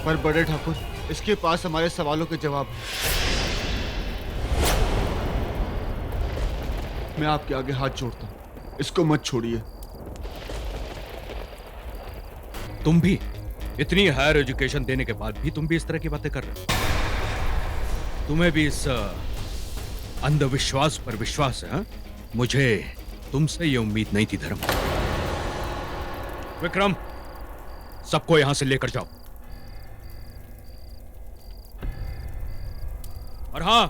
पर बड़े ठाकुर, इसके पास हमारे सवालों के जवाब हैं। मैं आपके आगे हाथ जोड़ता हूं, इसको मत छोड़िए। तुम भी इतनी हायर एजुकेशन देने के बाद भी तुम भी इस तरह की बातें कर रहे हो? तुम्हें भी इस अंधविश्वास पर विश्वास है? हा? मुझे तुमसे ये उम्मीद नहीं थी धर्म। विक्रम, सबको यहां से लेकर जाओ। और हां,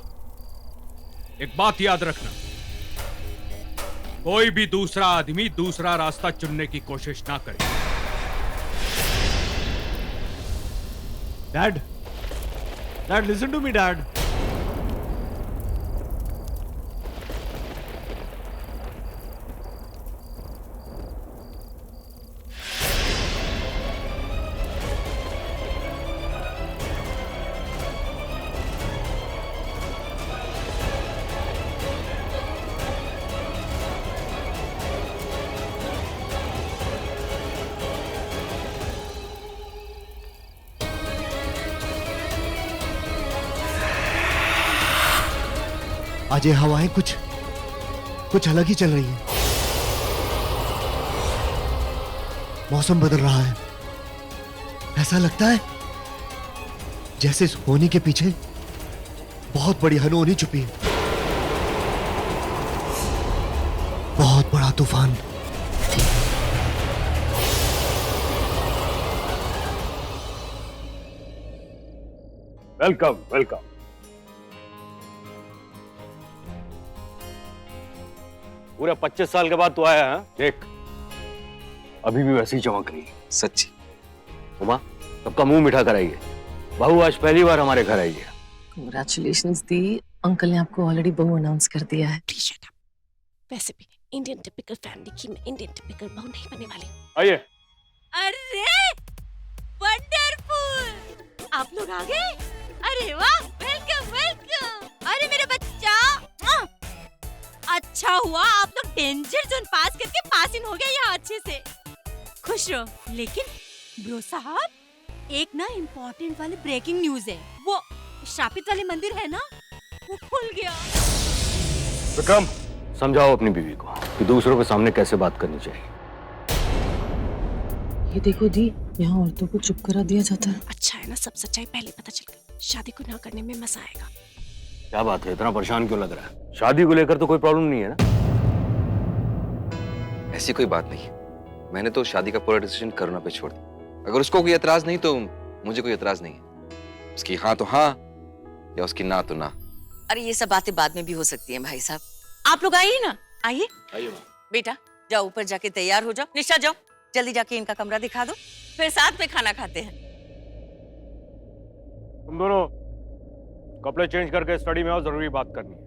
एक बात याद रखना, कोई भी दूसरा आदमी दूसरा रास्ता चुनने की कोशिश ना करे। Dad, listen to me, Dad. आज ये हवाएं कुछ अलग ही चल रही हैं। मौसम बदल रहा है। ऐसा लगता है जैसे इस होनी के पीछे बहुत बड़ी अनहोनी छुपी है। बहुत बड़ा तूफान। Welcome welcome. पूरा 25 साल के बाद तू आया है। देख, अभी भी वैसी चमक रही है। सच्ची। उमा, सबका मुंह मीठा कराइए। बहू आज पहली बार हमारे घर आई है। Congratulations दी, अंकल ने आपको ऑलरेडी बहू अनाउंस कर दिया है। Please shut up. वैसे भी इंडियन टिपिकल फैमिली की मैं इंडियन टिपिकल बहू नहीं बनने वाली। आइए। अरे वंडरफुल, आप लोग आ गए। अरे वाह, वेलकम वेलकम। अरे मेरा बच्चा, अच्छा हुआ आप लोग डेंजर जोन पास करके पास इन हो गए यहाँ अच्छे से। खुश रहो। लेकिन ब्रो साहब, एक ना इम्पोर्टेंट वाली ब्रेकिंग न्यूज है। वो श्रापित वाले मंदिर है ना, वो खुल गया। विक्रम, समझाओ अपनी बीवी को कि दूसरों के सामने कैसे बात करनी चाहिए। ये देखो दी, यहाँ औरतों को चुप करा दिया जाता है। अच्छा है ना, सब सच्चाई पहले पता चल गई। शादी को ना करने में मजा आएगा। क्या बात है, इतना परेशान क्यों लग रहा है? शादी को लेकर तो कोई प्रॉब्लम नहीं है ना? ऐसी कोई बात नहीं। मैंने तो शादी का पूरा डिसीजन करुणा पे छोड़ दिया। अगर उसको कोई एतराज नहीं तो मुझे कोई एतराज नहीं है। उसकी हाँ तो हाँ या उसकी ना तो ना। अरे ये सब बातें बाद में भी हो सकती हैं भाई साहब। आप लोग आइए ना, आइए। आइए बेटा जाओ ऊपर जाके तैयार हो जाओ। निशा जाओ जल्दी जाके इनका कमरा दिखा दो, फिर साथ में खाना खाते हैं। तुम दोनों कपड़े चेंज करके स्टडी में आओ, जरूरी बात करनी है।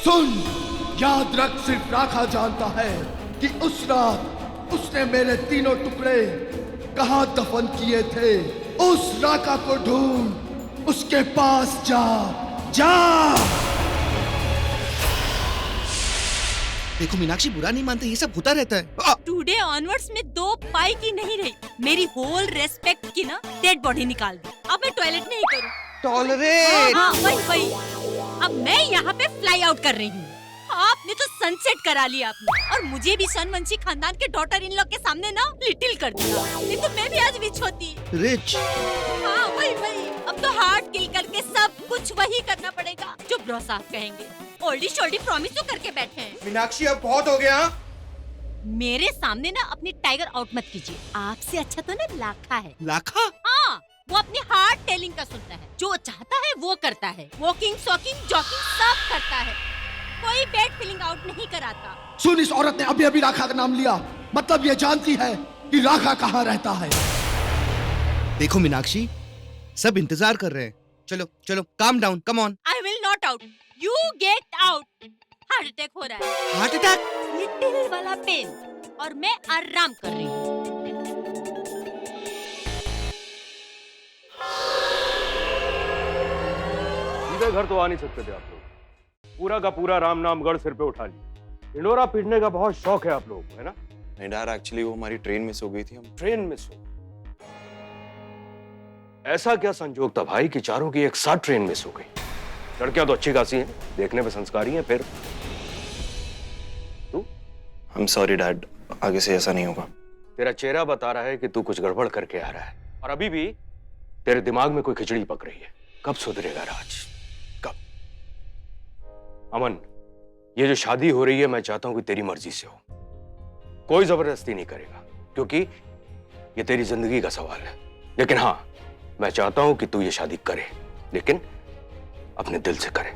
सुन, याद रख, सिर्फ राखा जानता है कि उस रात उसने मेरे तीनों टुकड़े कहां दफन किए थे। उस राका को ढूंढ, उसके पास जा जा। देखो मीनाक्षी, बुरा नहीं मानते, ये सब होता रहता है। टुडे ऑनवर्ड्स में 2 पाई की नहीं रही। मेरी होल रेस्पेक्ट की ना डेड बॉडी निकाल दी। अब मैं टॉयलेट नहीं करूँ। टॉलरेट। हाँ, वही। अब मैं यहाँ पे फ्लाई आउट कर रही हूँ। आपने तो सनसेट करा लिया आपने, और मुझे भी सनवंशी खानदान के डॉटर इन लॉ के सामने ना लिटिल कर दिया। नहीं तो मैं भी आज रिच होती। रिच। हाँ, वही। अब तो हार्ट किल करके सब कुछ वही करना पड़ेगा जो ब्रो साहब कहेंगे। ओल्डी शोल्डी प्रॉमिस तो करके बैठे हैं। मीनाक्षी, अब बहुत हो गया। मेरे सामने ना अपनी टाइगर आउट मत कीजिए। आपसे अच्छा तो ना लाखा है। लाखा? हाँ, वो अपनी हार्ट टेलिंग का सुनता है। जो चाहता है वो करता है। वॉकिंग, सॉकिंग, जॉकिंग सब करता है। कोई बैड फीलिंग आउट नहीं कराता। सुन, इस औरत ने अभी अभी राखा का नाम लिया, मतलब ये जानती है कि राखा कहाँ रहता है। देखो मीनाक्षी, सब इंतजार कर रहे हैं। चलो calm down, come on. I will not out, you get out. Heart attack हो रहा है। Heart attack? दिल वाला पेन और मैं आराम कर रही हूँ। सीधे घर तो आ नहीं सकते थे आप लोग। पूरा का पूरा राम नाम गढ़ सिर पे उठा लिया। ढिंडोरा पीटने का बहुत शौक है आप लोगों को, है ना? नहीं डैड, एक्चुअली वो हमारी ट्रेन मिस हो गई थी। हम ट्रेन मिस हो। ऐसा क्या संजोग था भाई कि चारों की एक साथ ट्रेन मिस हो गई? लड़कियां तो अच्छी खासी हैं, देखने में संस्कारी हैं, फिर तू? I'm sorry डैड, आगे से ऐसा नहीं होगा। तेरा चेहरा बता रहा है कि तू कुछ गड़बड़ करके आ रहा है, और अभी भी तेरे दिमाग में कोई खिचड़ी पक रही है। कब सुधरेगा राज? कब? अमन, ये जो शादी हो रही है, मैं चाहता हूं कि तेरी मर्जी से हो, कोई जबरदस्ती नहीं करेगा, क्योंकि ये तेरी जिंदगी का सवाल है। लेकिन हाँ, मैं चाहता हूं कि तू ये शादी करे, लेकिन अपने दिल से करे।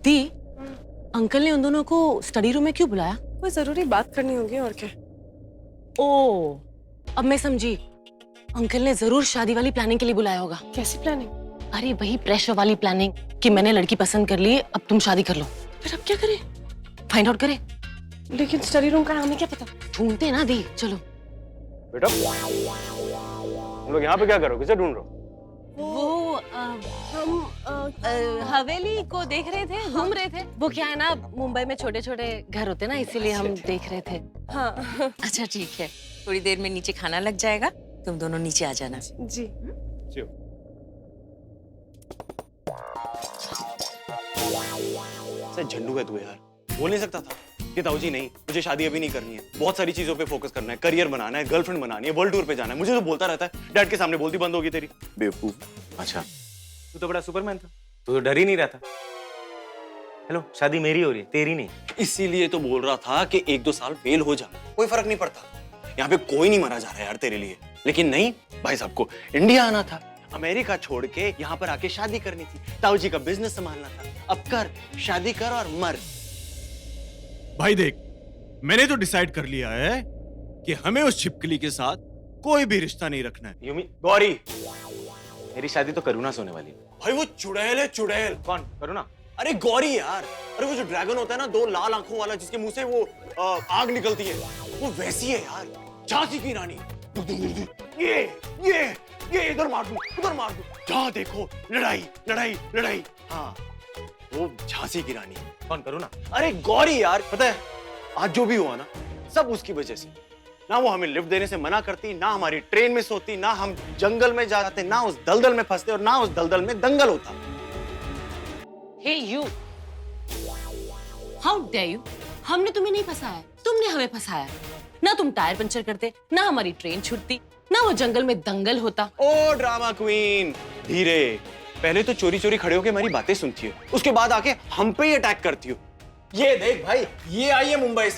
दी, अंकल ने उन दोनों को स्टडी रूम में क्यों बुलाया? कोई जरूरी बात करनी होगी और क्या। ओ, अब मैं समझी। अंकल ने जरूर शादी वाली प्लानिंग के लिए बुलाया होगा। कैसी प्लानिंग? अरे वही प्रेशर वाली प्लानिंग कि मैंने लड़की पसंद कर ली, अब तुम शादी कर लो। फिर अब क्या करें? फाइंड आउट करें। लेकिन स्टडी रूम का हमें क्या पता? ढूंढते ना दी, चलो। बेटा, तुम लोग यहाँ पे क्या करो? किसे ढूंढ रहे हो? वो हम हवेली को देख रहे थे, घूम रहे थे। वो क्या है ना, मुंबई में छोटे छोटे घर होते ना, इसीलिए हम देख रहे थे। हाँ। अच्छा ठीक है, थोड़ी देर में नीचे खाना लग जाएगा, तुम दोनों नीचे आ जाना। जी। झंडू है तू यार, बोल नहीं सकता था कि ताऊजी नहीं, मुझे शादी अभी नहीं करनी है, बहुत सारी चीजों पे फोकस करना है, करियर बनाना है, गर्लफ्रेंड बनानी है, वर्ल्ड टूर पे जाना है। मुझे तो बोलता रहता है, डैड के सामने बोलती बंद होगी तेरी। बेवकूफ। अच्छा, तू तो बड़ा सुपरमैन था, तू तो डर ही नहीं रहता। हेलो, शादी मेरी हो रही है, तेरी नहीं। इसीलिए तो बोल रहा था कि 1-2 साल फेल हो जा, कोई फर्क नहीं पड़ता। यहाँ पे कोई नहीं मरा जा रहा है यार तेरे लिए। लेकिन नहीं, भाई साहब को इंडिया आना था, अमेरिका छोड़ के यहाँ पर आके शादी करनी थी, ताऊजी का बिजनेस संभालना था। अब कर, शादी कर और मर। भाई देख, मैंने तो डिसाइड कर लिया है कि हमें उस छिपकली के साथ कोई भी रिश्ता नहीं रखना है। You mean Gauri? मेरी शादी तो करुणा से होने वाली है। भाई वो चुड़ैल है, चुड़ैल। कौन? करुणा? अरे गौरी यार, अरे वो जो ड्रैगन होता है ना, 2 लाल आंखों वाला, जिसके मुंह से वो आग निकलती है, वो वैसी है यार, झांसी की रानी। ये इधर मार दूं, उधर मार दूं, जहां देखो लड़ाई लड़ाई लड़ाई। हाँ, वो झांसी की रानी। कौन? करुणा? अरे गौरी यार, पता है आज जो भी हुआ ना, सब उसकी वजह से। ना वो हमें लिफ्ट देने से मना करती, ना हमारी ट्रेन मिस होती, ना हम जंगल में जाते, ना उस दलदल में फंसते, और ना उस दलदल में दंगल होता। हे यू, हाउ डेयर यू? हमने तुम्हें नहीं फंसाया, तुमने हमें फंसाया। ना तुम टायर पंचर करते, ना हमारी ट्रेन छूटती, ना वो जंगल में दंगल होता। ओ ड्रामा क्वीन, धीरे। पहले तो चोरी चोरी खड़े होके मेरी बातें सुनती हो, उसके बाद आके हम पे ही अटैक करती हो। ये देख भाई, ये आई है मुंबई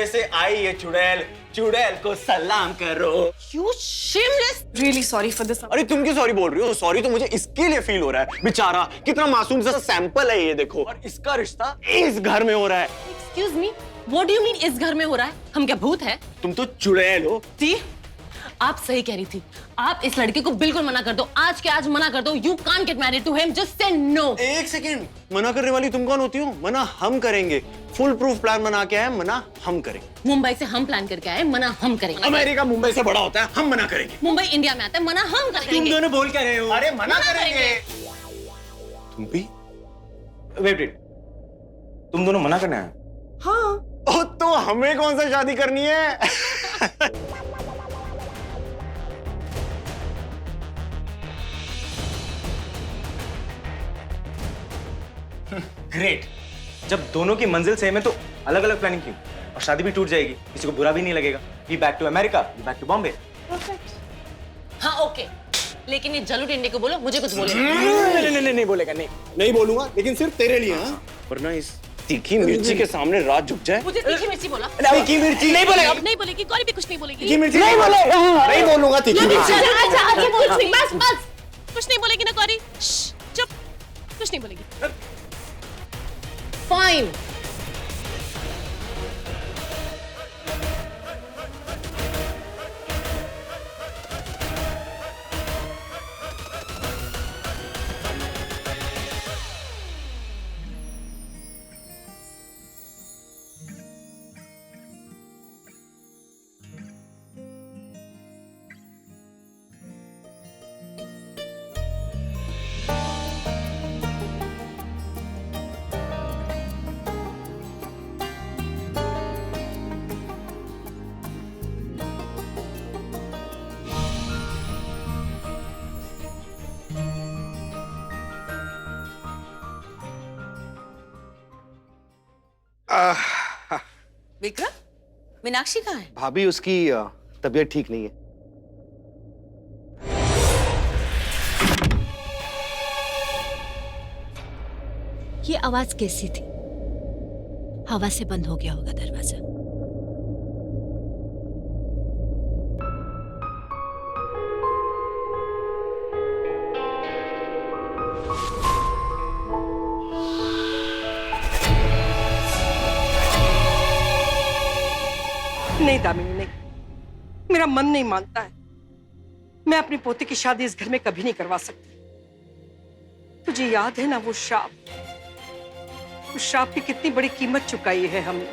से आई है चुड़ैल, चुड़ैल को सलाम करो। You shameless! Really sorry for this. अरे तुम क्यों सॉरी बोल रही हो? सॉरी तो मुझे इसके लिए फील हो रहा है, बेचारा कितना मासूम सा सैंपल है ये, देखो। और इसका रिश्ता इस घर में हो रहा है। Excuse me, what do you mean इस घर में हो रहा है? हम क्या भूत है? तुम तो चुड़ैल हो। ती, आप सही कह रही थी। आप इस लड़के को बिल्कुल मना कर दो, आज के आज मना कर दो। You can't get married to him, just say no. एक सेकेंड, मना करने वाली तुम कौन होती हो? मना हम करेंगे, फुल प्रूफ प्लान बना के आए, मना हम करेंगे। मुंबई से हम प्लान करके आए, मना हम करेंगे। अमेरिका मुंबई से बड़ा होता है, हम मना करेंगे। मुंबई इंडिया में आता है, मना हम करेंगे। तुम दोनों बोल क्या रहे हो? अरे मना करेंगे। तुम भी? वेट, तुम दोनों मना करने आए? हाँ। ओ, तो हमें कौन सा शादी करनी है? ग्रेट, जब दोनों की मंजिल सेम है तो अलग अलग प्लानिंग क्यों? और शादी भी टूट जाएगी, किसी को बुरा भी नहीं लगेगा। We back to America, we back to Bombay. हाँ ओके, लेकिन ये जलू टिंडे को बोलो, मुझे कुछ बोले। नहीं बोलेगा, नहीं बोलूंगा, लेकिन सिर्फ तेरे लिए। हाँ, वरना इस तीखी मिर्ची के सामने रात झुक जाए। मुझे तीखी मिर्ची बोला। तीखी मिर्ची नहीं बोलेगा, नहीं बोलेगी, कोई भी कुछ नहीं बोलेगी। तीखी मिर्ची नहीं बोलेगा, नहीं बोलूंगा तीखी मिर्ची। बस कुछ नहीं बोलेगी ना कौरी, चुप, कुछ नहीं बोलेगी। फाइन। विक्रम, मीनाक्षी कहाँ है? भाभी उसकी तबीयत ठीक नहीं है। ये आवाज कैसी थी? हवा से बंद हो गया होगा दरवाजा। नहीं दामिनी, नहीं, मेरा मन नहीं मानता है। मैं अपनी पोती की शादी इस घर में कभी नहीं करवा सकती। तुझे याद है ना वो श्राप? उस श्राप की कितनी बड़ी कीमत चुकाई है हमने।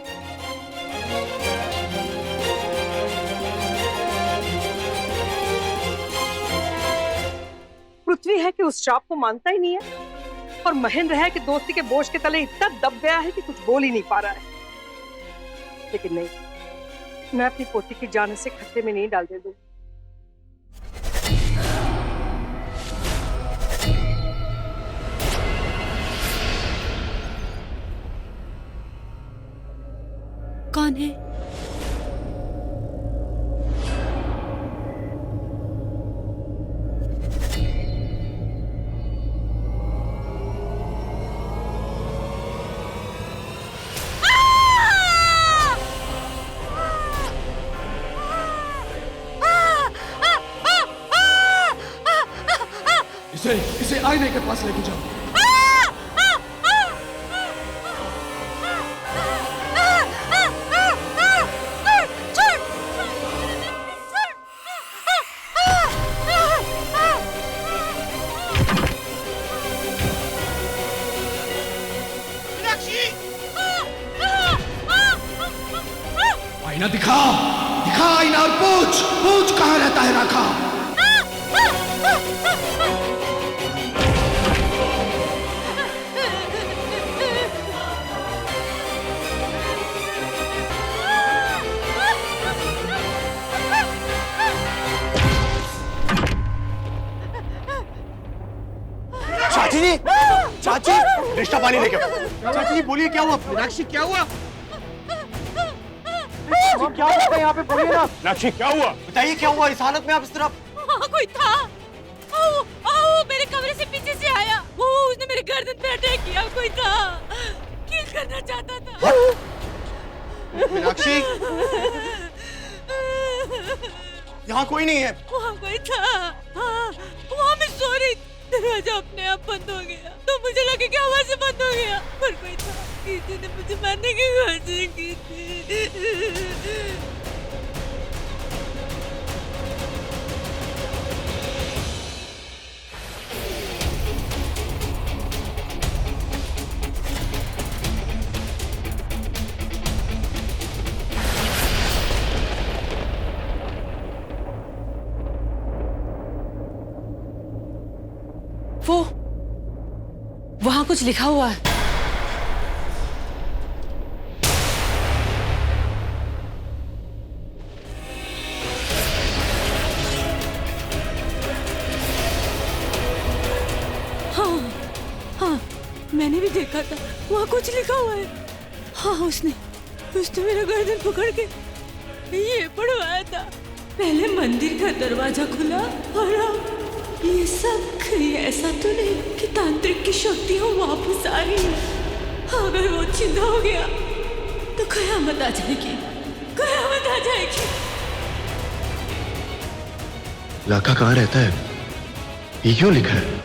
पृथ्वी है कि उस श्राप को मानता ही नहीं है, और महेंद्र है कि दोस्ती के बोझ के तले इतना दब गया है कि कुछ बोल ही नहीं पा रहा है। लेकिन नहीं, मैं अपनी पोती की जान से खतरे में नहीं डाल दे दूंगी। कौन है? इसे आईने के पास लेके जाओ। आईना दिखा, दिखा आईना और पूछ, पूछ कहाँ रहता है राखा। चाची जी, चाची, रिश्ता पानी लेके आओ। चाची जी बोलिए क्या हुआ? मीनाक्षी क्या हुआ? क्या हुआ यहाँ पे, बोलिए ना। मीनाक्षी क्या हुआ? बताइए क्या हुआ? इस हालत में आप इस तरह? कोई था। आओ, मेरे कमरे से पीछे से आया। उसने मेरे गर्दन पे अटैक किया। कोई था, किल करना चाहता था। मीनाक्षी, यहाँ कोई नहीं है। वहाँ कोई था। वहाँ मैं सो रही थी, दरवाजा अपने आप बंद हो गया, तो मुझे लगा कि हवा से बंद हो गया, पर कोई था। किसी ने मुझे मारने की कोशिश की थी। वो वहां कुछ लिखा हुआ है। हाँ, मैंने भी देखा था, वहाँ कुछ लिखा हुआ है। हाँ, उसने मेरा गर्दन पकड़ के ये पढ़वाया था। पहले मंदिर का दरवाजा खुला और अब ये सब। कहीं ऐसा तो नहीं कि तांत्रिक की शक्तियाँ वापस आ रही है? अगर वो चिंता हो गया तो कयामत आ जाएगी, कयामत आ जाएगी। राखा कहाँ रहता है? ये क्यों लिखा है?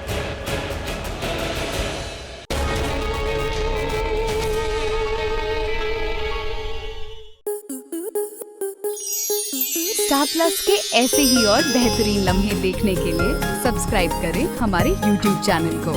स्टार प्लस के ऐसे ही और बेहतरीन लम्हे देखने के लिए सब्सक्राइब करें हमारे YouTube चैनल को।